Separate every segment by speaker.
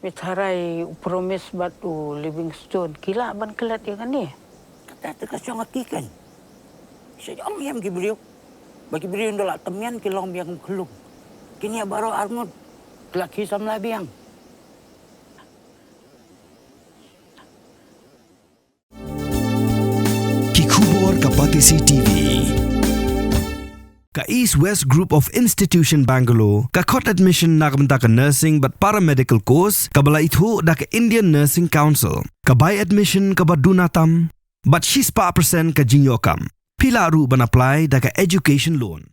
Speaker 1: Mitharay promise batu Livingstone. Kila ban kelat ya kan ni?
Speaker 2: Kata terkasih ngatikan. Saya am beliau. Bagi beliau ndola temian kilong biang kelung. Kini baru armut laki samla biang.
Speaker 3: Kikubor Kapatisi TV. Ka East West Group of Institution Bangalore, ka khot admission nakamta ka nursing but paramedical course, ka bala ithu da ka Indian Nursing Council, ka buy admission ka badunatam, but 6% ka jinyokam. Pila ru ban apply da ka education loan.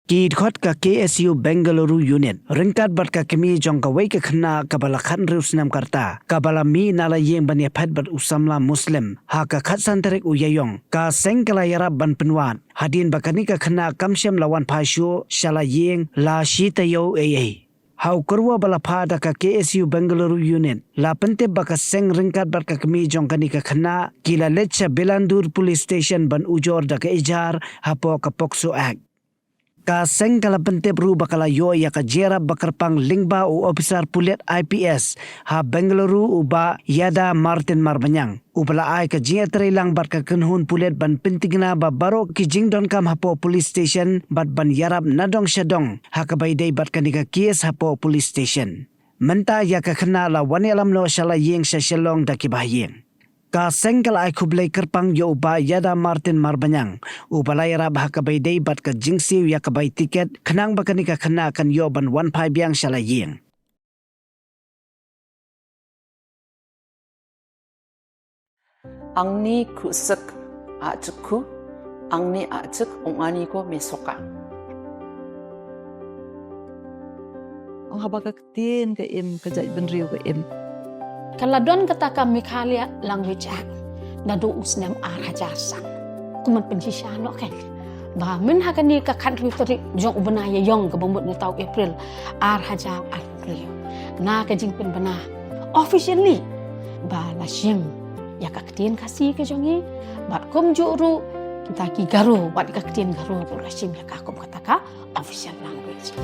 Speaker 4: Kid khot ka KSU Bengaluru unit ringkat bat ka kemi jong ka wei ka khna ka bala khan rus nam karta ka bala mi nala yeng ban ya phat bat usamla muslim ha ka khat santarek uyayong ka sengkala yara ban penwan hadin bakani ka khna kamshem lawan phashu shala yeng la shitayo ay hau kurwa bala phada ka KSU Bengaluru unit la pente baka seng ringkat bat ka kemi jong kani ka khna kila lecha Belandur police station ban ujor da ka ijar hapo ka Pokso Act. Ka seng kala pente bru bakala yo ya ka jera bakarpang lingba u officer pulet IPS ha Bengaluru uba yada Martin Marbanyang ubala ay ka jia lang bat ka kenhun pulet ban pentingna ba baro ki jingdon kam hapo police station bat ban yarab nadong syadong ha ka baydai bat kanika kies hapo police station menta ya ka khna la wanelam no shala yeng shalong da ki bahyeng. Ka sengkal ay kublay kerpang yo uba yada Martin Marbanyang ubala yarab ha kabay day bat ka jingsiw ya kabay tiket kanang bakani ka kana kan yo ban 1.5 yang shalaying.
Speaker 5: Ang ni kusak ajakku, ang ni ajak ongani ko mesoka.
Speaker 6: Ang habagak tin ka im kajay benriu ka im.
Speaker 7: Kaladon kata kami Mikhalia language act na do usnem arhajasan kuman penjishano kan ba min hakani ka country tari jong ubana ya yong ka bambut na tau April arhaja April na ka jing pen bana officially ba la shim ya ka ktien kasi ka jongi ba kom juru kita ki garu ba ka ktien garu ko la shim ya ka kom kata ka official language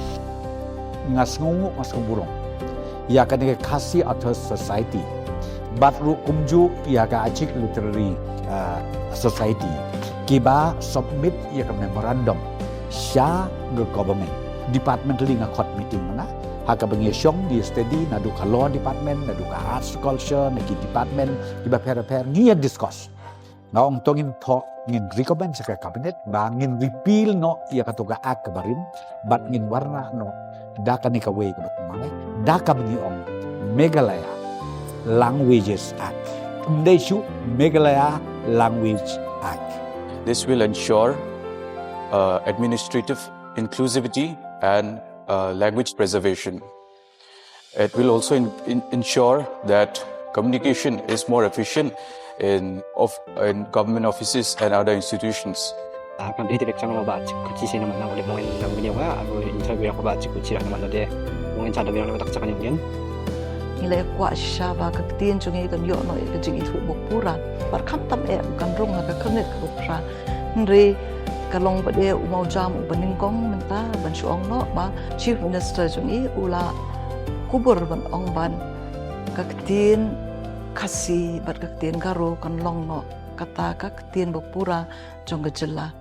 Speaker 8: ngasngungu ngaskumburong ya kan ke kasi atas society batru kumju ya ka ajik literary society kiba submit ya ka memorandum sha the government department linga court meeting mana haka bengyong di study na du ka law department na du ka arts culture na ki department kiba per ngia discuss ngaong tongin talk ngin recommend sa cabinet ba ngin repeal no ya ka tuga ak barin bat ngin warna no daka ni ka way ka batmangay daka bniong Meghalaya Languages Act Mdeshu Meghalaya Language Act.
Speaker 9: This will ensure administrative inclusivity and language preservation. It will also ensure that communication is more efficient in government offices and other institutions.
Speaker 10: Akan direksan mo ba kuci sini mana boleh mungkin nang beliau aku interview aku baca kuci nak mana dia mungkin cara bilang tak cakap yang
Speaker 6: Nilai kuat syaba ka tin jungi kan yo no ka jingi thu bokpura par kham tam e kan rong ka khanet ka bokpura nri kalong ba de umau jam baning kong menta ban suong no ba chief minister jungi ula kubur ban ong ban ka tin kasi bar ka tin garo kan long no kata ka tin bokpura jong gejela